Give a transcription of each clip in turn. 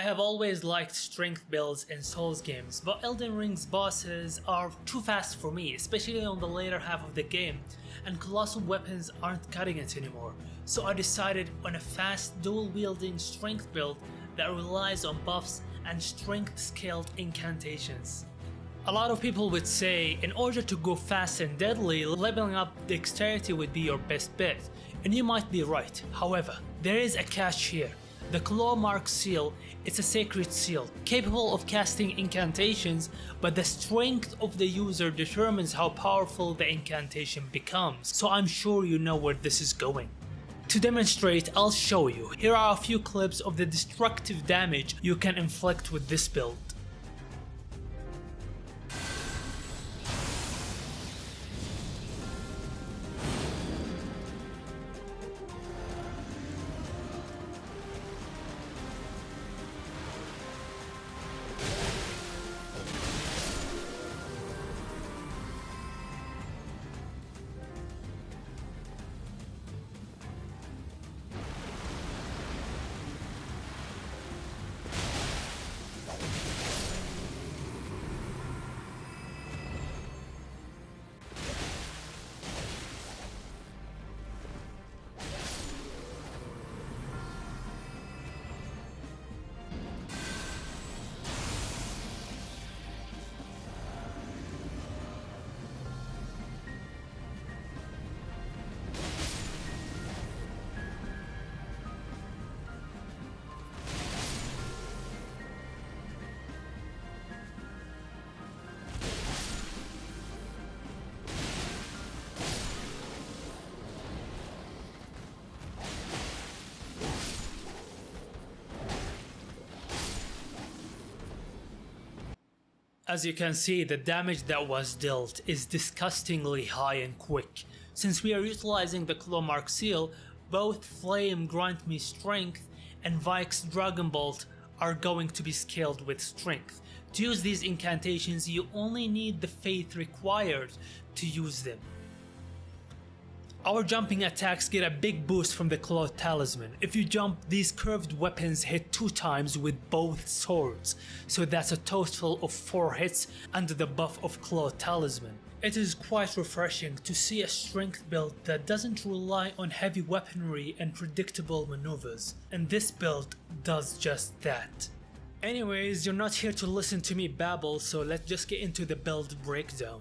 I have always liked strength builds in Souls games, but Elden Ring's bosses are too fast for me, especially on the later half of the game, and colossal weapons aren't cutting it anymore. So I decided on a fast dual-wielding strength build that relies on buffs and strength-scaled incantations. A lot of people would say in order to go fast and deadly, leveling up dexterity would be your best bet, and you might be right. However, there is a catch here. The Clawmark Seal is a sacred seal, capable of casting incantations, but the strength of the user determines how powerful the incantation becomes, so I'm sure you know where this is going. To demonstrate, I'll show you. Here are a few clips of the destructive damage you can inflict with this build. As you can see, the damage that was dealt is disgustingly high and quick. Since we are utilizing the Clawmark Seal, both Flame grant me strength and Vyke's Dragonbolt are going to be scaled with strength. To use these incantations, you only need the faith required to use them. Our jumping attacks get a big boost from the Claw Talisman. If you jump, these curved weapons hit 2 times with both swords, so that's a total of 4 hits under the buff of Claw Talisman. It is quite refreshing to see a strength build that doesn't rely on heavy weaponry and predictable maneuvers, and this build does just that. Anyways, you're not here to listen to me babble, so let's just get into the build breakdown.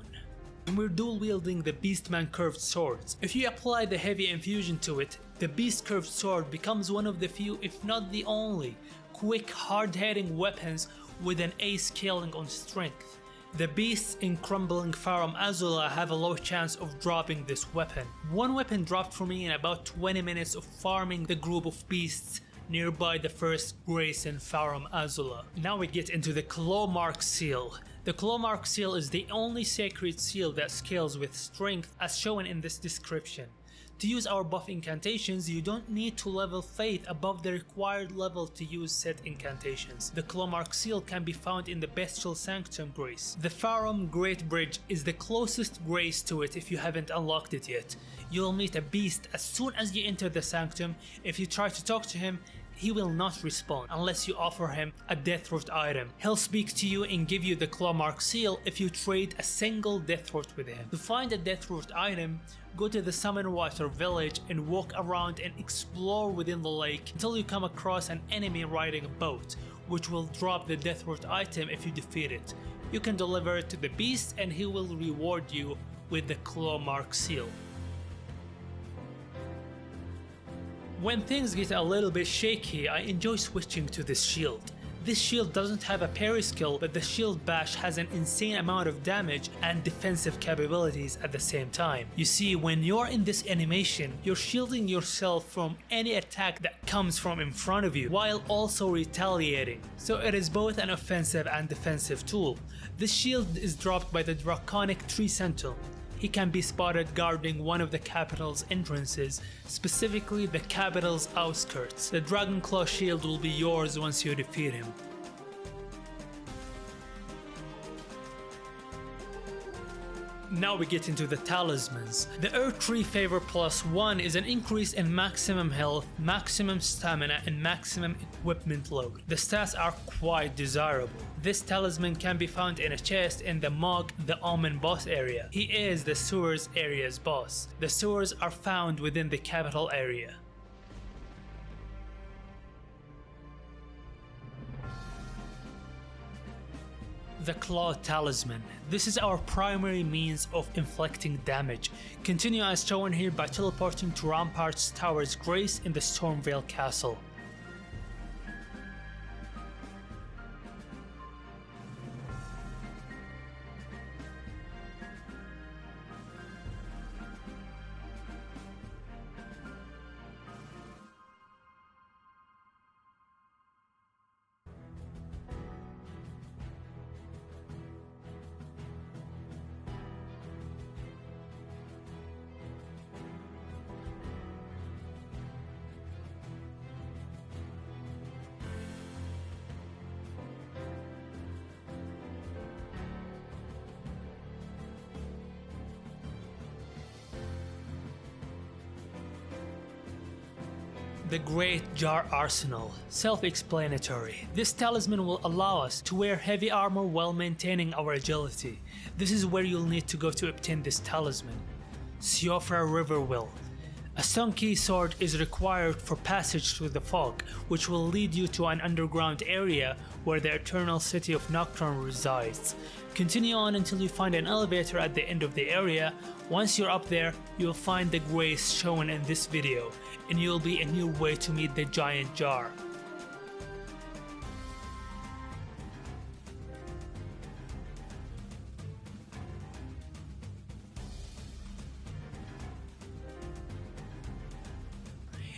We're dual wielding the Beastman curved swords. If you apply the heavy infusion to it, the Beast curved sword becomes one of the few, if not the only, quick hard-hitting weapons with an A scaling on strength. The beasts in Crumbling Farum Azula have a low chance of dropping this weapon. One weapon dropped for me in about 20 minutes of farming the group of beasts nearby the first grace in Farum Azula. Now we get into the Clawmark Seal. The Clawmark Seal is the only sacred seal that scales with strength as shown in this description. To use our buff incantations, you don't need to level faith above the required level to use said incantations. The Clawmark Seal can be found in the Bestial Sanctum Grace. The Farum Great Bridge is the closest grace to it if you haven't unlocked it yet. You'll meet a beast as soon as you enter the sanctum. If you try to talk to him, he will not respond unless you offer him a Deathroot item. He'll speak to you and give you the Clawmark Seal if you trade a single Deathroot with him. To find a Deathroot item, go to the Summonwater village and walk around and explore within the lake until you come across an enemy riding a boat, which will drop the Deathroot item if you defeat it. You can deliver it to the beast and he will reward you with the Clawmark Seal. When things get a little bit shaky, I enjoy switching to this shield. This shield doesn't have a parry skill, but the shield bash has an insane amount of damage and defensive capabilities at the same time. You see, when you're in this animation, you're shielding yourself from any attack that comes from in front of you, while also retaliating. So it is both an offensive and defensive tool. This shield is dropped by the Draconic Tree Sentinel. He can be spotted guarding one of the capital's entrances, specifically the capital's outskirts. The Dragonclaw shield will be yours once you defeat him. Now we get into the talismans. The Erdtree Favor +1 is an increase in maximum health, maximum stamina, and maximum equipment load. The stats are quite desirable. This talisman can be found in a chest in the Mog the Omen boss area. He is the sewers area's boss. The sewers are found within the capital area. The Claw Talisman. This is our primary means of inflicting damage. Continue as shown here by teleporting to Rampart's Tower's Grace in the Stormvale Castle. The Great Jar Arsenal. Self-explanatory. This talisman will allow us to wear heavy armor while maintaining our agility. This is where you'll need to go to obtain this talisman. Siofra Riverwell. A stone key sword is required for passage through the fog, which will lead you to an underground area where the eternal city of Nocturne resides. Continue on until you find an elevator at the end of the area. Once you're up there, you'll find the grace shown in this video, and you'll be on your way to meet the giant jar.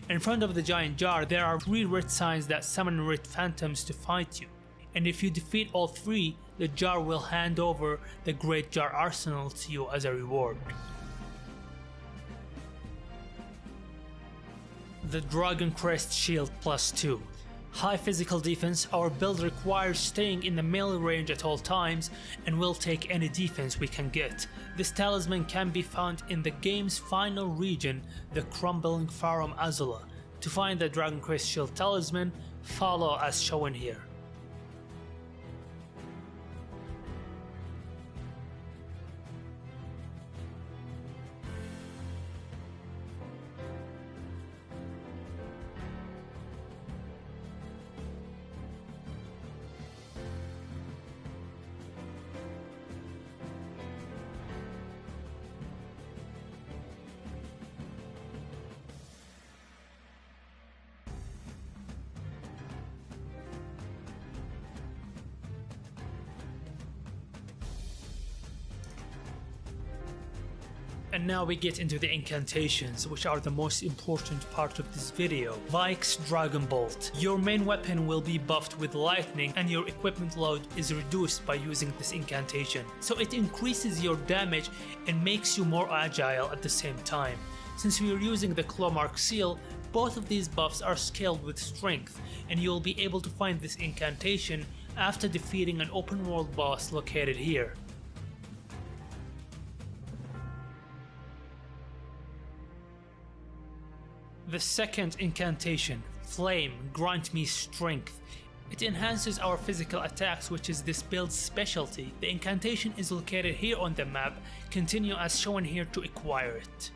In front of the giant jar, there are 3 red signs that summon red phantoms to fight you. And if you defeat all 3, the jar will hand over the Great Jar Arsenal to you as a reward. The Dragoncrest Shield +2. High physical defense. Our build requires staying in the melee range at all times and will take any defense we can get. This talisman can be found in the game's final region, the Crumbling Farum Azula. To find the Dragoncrest Shield talisman, follow as shown here. And now we get into the incantations, which are the most important part of this video. Vyke's Dragonbolt. Your main weapon will be buffed with lightning and your equipment load is reduced by using this incantation. So it increases your damage and makes you more agile at the same time. Since we are using the Clawmark Seal, both of these buffs are scaled with strength, and you'll be able to find this incantation after defeating an open world boss located here. The second incantation, Flame, grant me strength. It enhances our physical attacks, which is this build's specialty. The incantation is located here on the map. Continue as shown here to acquire it.